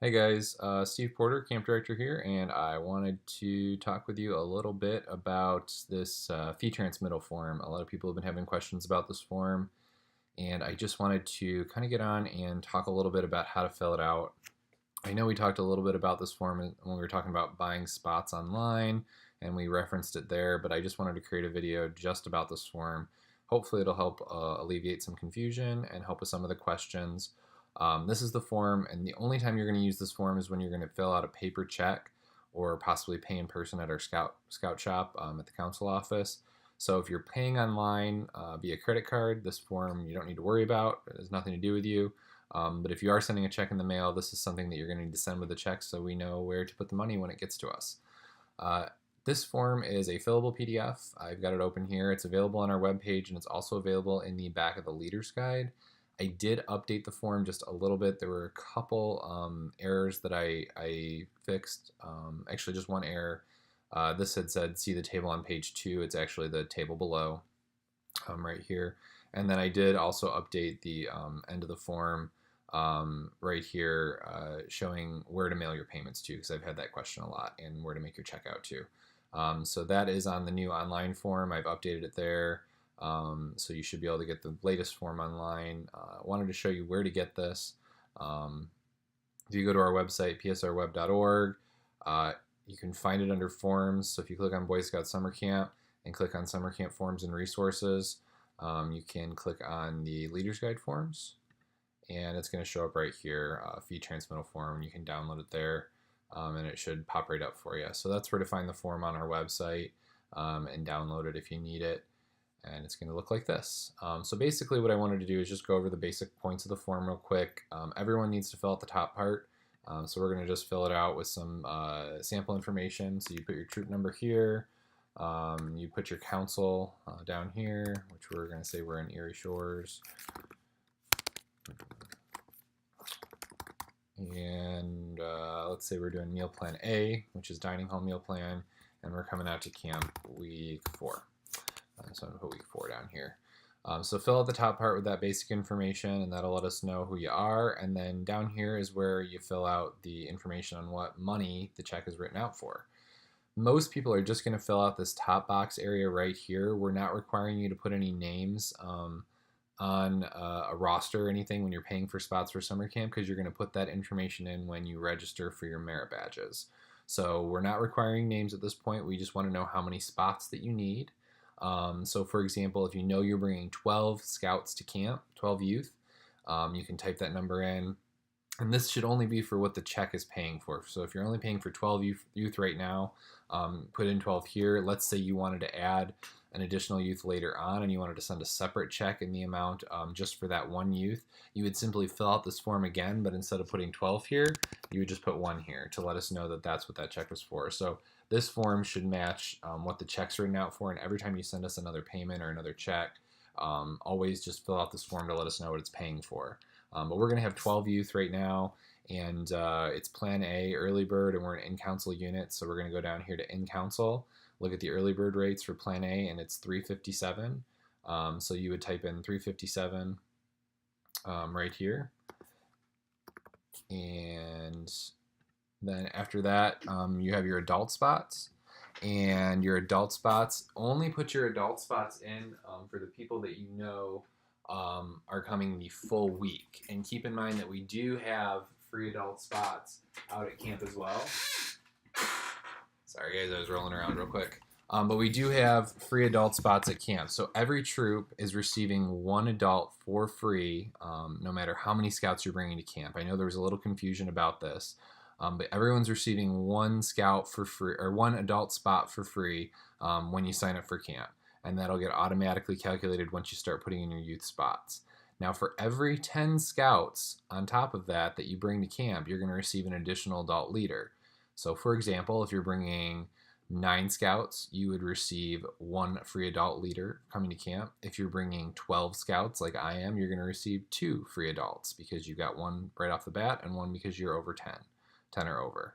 Hey guys, Steve Porter, camp director here, and I wanted to talk with you a little bit about this fee transmittal form. A lot of people have been having questions about this form, and I just wanted to kind of get on and talk a little bit about how to fill it out. I know we talked a little bit about this form when we were talking about buying spots online, and we referenced it there, but I just wanted to create a video just about this form. Hopefully it'll help alleviate some confusion and help with some of the questions. This is the form, and the only time you're going to use this form is when you're going to fill out a paper check or possibly pay in person at our scout shop at the council office. So if you're paying online via credit card, this form you don't need to worry about. It has nothing to do with you. But if you are sending a check in the mail, this is something that you're going to need to send with the check so we know where to put the money when it gets to us. This form is a fillable PDF. I've got it open here. It's available on our webpage, and it's also available in the back of the leader's guide. I did update the form just a little bit. There were a couple errors that I fixed. Actually, just one error. This had said, see the table on page 2. It's actually the table below right here. And then I did also update the end of the form right here showing where to mail your payments to, because I've had that question a lot, and where to make your check out to. So that is on the new online form. I've updated it there. So you should be able to get the latest form online. Wanted to show you where to get this. If you go to our website, psrweb.org, you can find it under forms. So if you click on Boy Scout Summer Camp and click on Summer Camp Forms and Resources, you can click on the Leader's Guide forms, and it's going to show up right here, fee transmittal form. You can download it there, and it should pop right up for you. So that's where to find the form on our website, and download it if you need it. And it's going to look like this. So basically what I wanted to do is just go over the basic points of the form real quick. Everyone needs to fill out the top part. So we're going to just fill it out with some sample information. So you put your troop number here. You put your council down here, which we're going to say we're in Erie Shores. And let's say we're doing meal plan A, which is dining hall meal plan, and we're coming out to camp week 4. So I'm going to put week 4 down here. So fill out the top part with that basic information, and that'll let us know who you are. And then down here is where you fill out the information on what money the check is written out for. Most people are just going to fill out this top box area right here. We're not requiring you to put any names on a roster or anything when you're paying for spots for summer camp, because you're going to put that information in when you register for your merit badges. So we're not requiring names at this point. We just want to know how many spots that you need. So for example, if you know you're bringing 12 scouts to camp, 12 youth, you can type that number in. And this should only be for what the check is paying for. So if you're only paying for 12 youth right now, put in 12 here. Let's say you wanted to add an additional youth later on, and you wanted to send a separate check in the amount just for that one youth. You would simply fill out this form again, but instead of putting 12 here, you would just put 1 here to let us know that that's what that check was for. So this form should match what the check's written out for, and every time you send us another payment or another check, always just fill out this form to let us know what it's paying for. But we're going to have 12 youth right now, and it's Plan A, early bird, and we're an in-council unit, so we're going to go down here to in-council, look at the early bird rates for Plan A, and it's 357. So you would type in 357 right here, and then after that, you have your adult spots. And your adult spots, only put your adult spots in for the people that you know are coming the full week. And keep in mind that we do have free adult spots out at camp as well. Sorry guys, I was rolling around real quick. But we do have free adult spots at camp. So every troop is receiving 1 adult for free, no matter how many scouts you're bringing to camp. I know there was a little confusion about this. But everyone's receiving 1 scout for free, or 1 adult spot for free when you sign up for camp. And that'll get automatically calculated once you start putting in your youth spots. Now for every 10 scouts on top of that you bring to camp, you're going to receive an additional adult leader. So for example, if you're bringing 9 scouts, you would receive 1 free adult leader coming to camp. If you're bringing 12 scouts like I am, you're going to receive 2 free adults, because you got 1 right off the bat and 1 because you're over 10 or over.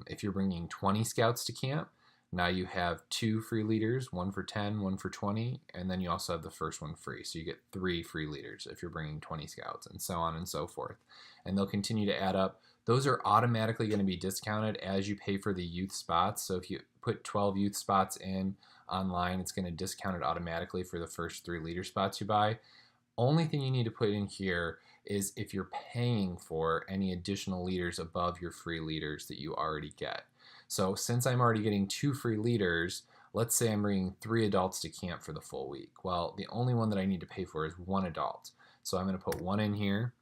If you're bringing 20 scouts to camp, now you have 2 free leaders, 1 for 10, 1 for 20, and then you also have the first one free. So you get 3 free leaders if you're bringing 20 scouts, and so on and so forth. And they'll continue to add up those are automatically going to be discounted as you pay for the youth spots. So if you put 12 youth spots in online, it's going to discount it automatically for the first 3 leader spots you buy. Only thing you need to put in here is if you're paying for any additional leaders above your free leaders that you already get. So since I'm already getting 2 free leaders, let's say I'm bringing 3 adults to camp for the full week. Well, the only one that I need to pay for is 1 adult. So I'm going to put 1 in here.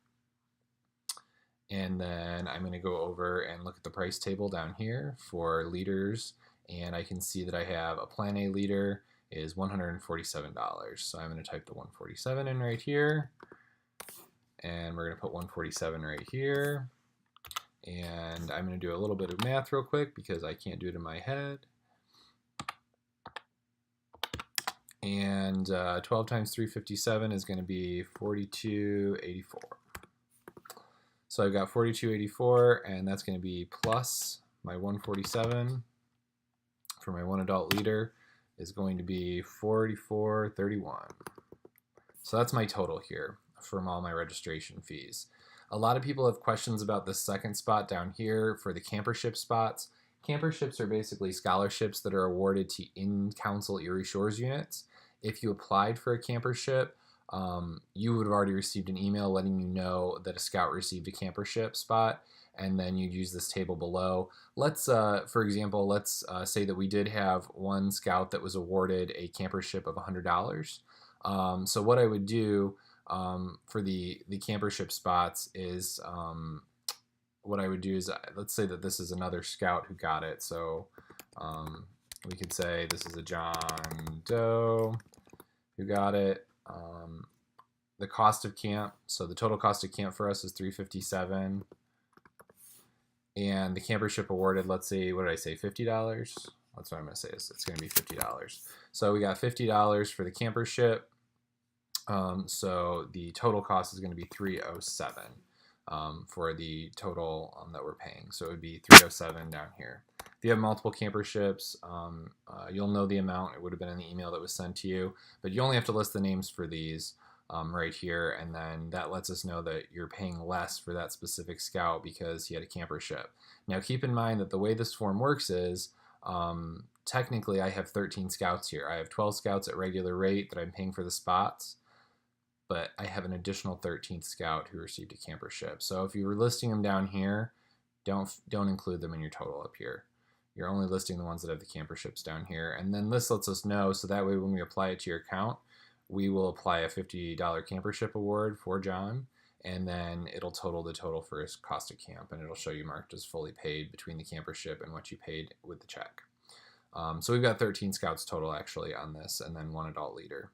And then I'm going to go over and look at the price table down here for leaders. And I can see that I have a Plan A leader is $147. So I'm going to type the 147 in right here. And we're going to put 147 right here. And I'm going to do a little bit of math real quick because I can't do it in my head. And 12 times 357 is going to be 4284. So I've got 4284, and that's going to be plus my 147 for my 1 adult leader is going to be 4431. So that's my total here from all my registration fees. A lot of people have questions about the second spot down here for the campership spots. Camperships are basically scholarships that are awarded to in-council Erie Shores units. If you applied for a campership, you would have already received an email letting you know that a scout received a campership spot, and then you'd use this table below. Let's, for example, let's say that we did have 1 scout that was awarded a campership of $100. So what I would do for the campership spots is, what I would do is, let's say that this is another scout who got it. So we could say this is a John Doe who got it. The cost of camp, so the total cost of camp for us is $357, and the campership awarded, let's see, what did I say, $50? That's what I'm going to say, is it's going to be $50. So we got $50 for the campership. So the total cost is going to be $307 for the total that we're paying. So it would be $307 down here. If you have multiple camperships, you'll know the amount. It would have been in the email that was sent to you, but you only have to list the names for these right here, and then that lets us know that you're paying less for that specific scout because he had a campership. Now keep in mind that the way this form works is, technically I have 13 scouts here. I have 12 scouts at regular rate that I'm paying for the spots, but I have an additional 13th scout who received a campership. So if you were listing them down here, don't include them in your total up here. You're only listing the ones that have the camperships down here. And then this lets us know, so that way when we apply it to your account, we will apply a $50 campership award for John, and then it'll total the total for his cost of camp, and it'll show you marked as fully paid between the campership and what you paid with the check. So we've got 13 scouts total actually on this, and then 1 adult leader.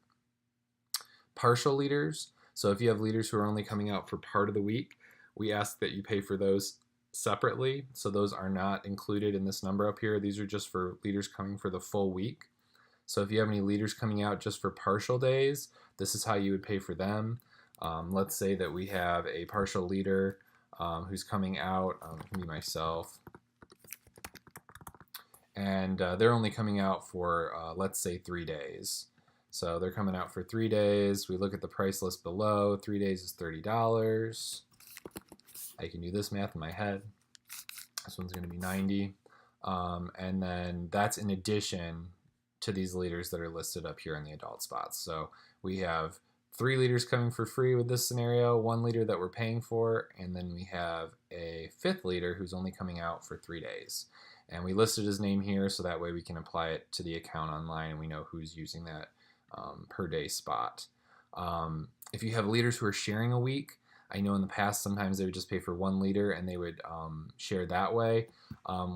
Partial leaders, so if you have leaders who are only coming out for part of the week, we ask that you pay for those separately. So those are not included in this number up here. These are just for leaders coming for the full week. So if you have any leaders coming out just for partial days, this is how you would pay for them. Let's say that we have a partial leader who's coming out, it can be myself, and they're only coming out for, let's say, 3 days. So they're coming out for 3 days. We look at the price list below. 3 days is $30. I can do this math in my head. This one's going to be $90. And then that's in addition to these leaders that are listed up here in the adult spots. So we have 3 leaders coming for free with this scenario, 1 leader that we're paying for, and then we have a 5th leader who's only coming out for 3 days. And we listed his name here so that way we can apply it to the account online and we know who's using that per day spot. If you have leaders who are sharing a week, I know in the past sometimes they would just pay for 1 leader and they would share that way.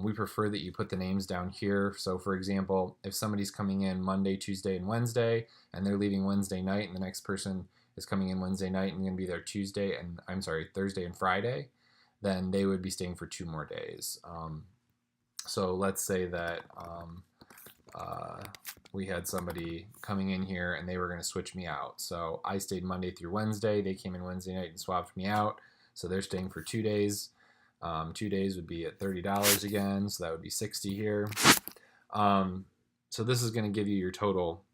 We prefer that you put the names down here. So for example, if somebody's coming in Monday, Tuesday, and Wednesday, and they're leaving Wednesday night, and the next person is coming in Wednesday night and going to be there Thursday and Friday, then they would be staying for 2 more days. So let's say that we had somebody coming in here and they were going to switch me out. So I stayed Monday through Wednesday. They came in Wednesday night and swapped me out. So they're staying for 2 days. 2 days would be at $30 again. So that would be $60 here. So this is going to give you your total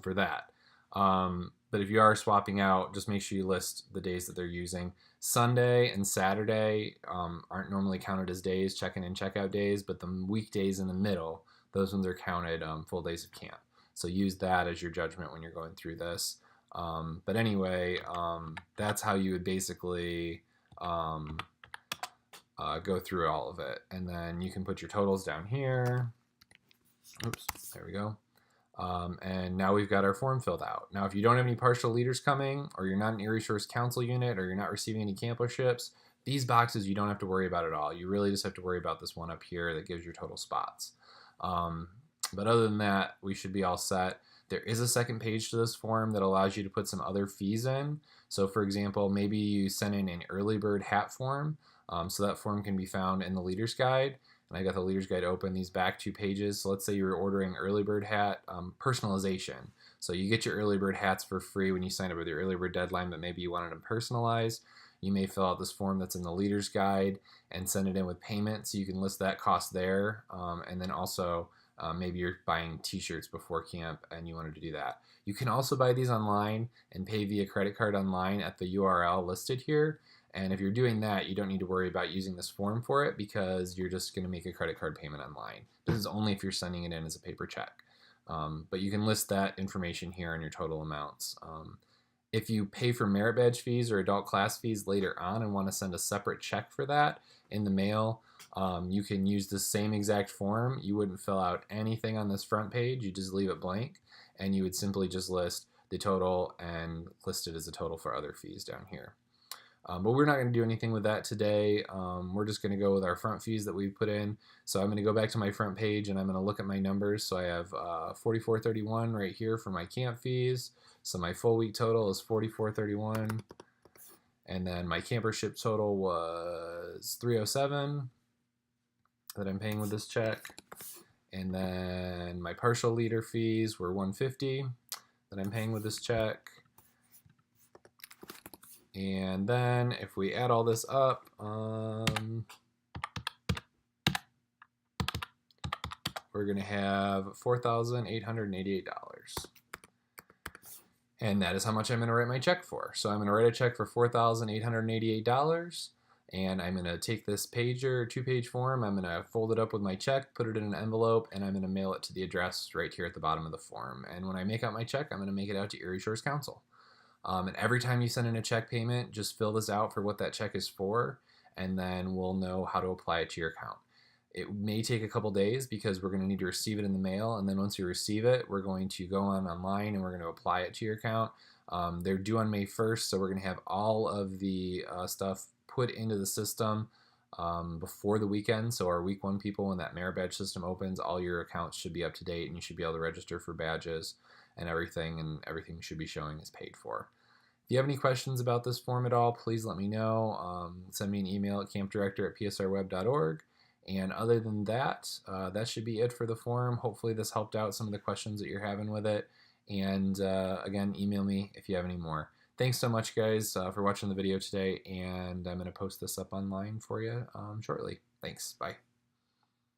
for that. But But if you are swapping out, just make sure you list the days that they're using. Sunday and Saturday aren't normally counted as days, check-in and check-out days, but the weekdays in the middle, those ones are counted full days of camp. So use that as your judgment when you're going through this. But anyway, that's how you would basically go through all of it. And then you can put your totals down here. Oops, there we go. And now we've got our form filled out. Now, if you don't have any partial leaders coming, or you're not an Erie Shores Council unit, or you're not receiving any camperships, these boxes you don't have to worry about at all. You really just have to worry about this one up here that gives your total spots. But other than that, we should be all set. There is a second page to this form that allows you to put some other fees in. So for example, maybe you send in an early bird hat form. So that form can be found in the leader's guide. And I got the leader's guide open, these back 2 pages. So let's say you're ordering early bird hat personalization. So you get your early bird hats for free when you sign up with your early bird deadline, but maybe you wanted them personalized. You may fill out this form that's in the leader's guide and send it in with payment. So you can list that cost there. And then also maybe you're buying t-shirts before camp and you wanted to do that. You can also buy these online and pay via credit card online at the URL listed here. And if you're doing that, you don't need to worry about using this form for it because you're just going to make a credit card payment online. This is only if you're sending it in as a paper check. But you can list that information here on your total amounts. If you pay for merit badge fees or adult class fees later on and want to send a separate check for that in the mail, you can use the same exact form. You wouldn't fill out anything on this front page. You just leave it blank, and you would simply just list the total and list it as a total for other fees down here. But we're not going to do anything with that today. We're just going to go with our front fees that we put in. So I'm going to go back to my front page and I'm going to look at my numbers. So I have $44.31 right here for my camp fees. So my full week total is $44.31. And then my campership total was $307 that I'm paying with this check. And then my partial leader fees were $150 that I'm paying with this check. And then if we add all this up, we're going to have $4,888. And that is how much I'm going to write my check for. So I'm going to write a check for $4,888. And I'm going to take this pager, 2-page form, I'm going to fold it up with my check, put it in an envelope, and I'm going to mail it to the address right here at the bottom of the form. And when I make out my check, I'm going to make it out to Erie Shores Council. And every time you send in a check payment, just fill this out for what that check is for, and then we'll know how to apply it to your account. It may take a couple days because we're going to need to receive it in the mail, and then once we receive it, we're going to go online and we're going to apply it to your account. They're due on May 1st, so we're going to have all of the stuff put into the system before the weekend. So our week 1 people, when that merit badge system opens, all your accounts should be up to date and you should be able to register for badges and everything should be showing is paid for. If you have any questions about this form at all, please let me know. Send me an email at campdirector@psrweb.org. And other than that, that should be it for the form. Hopefully this helped out some of the questions that you're having with it. And again, email me if you have any more. Thanks so much, guys, for watching the video today. And I'm going to post this up online for you shortly. Thanks. Bye.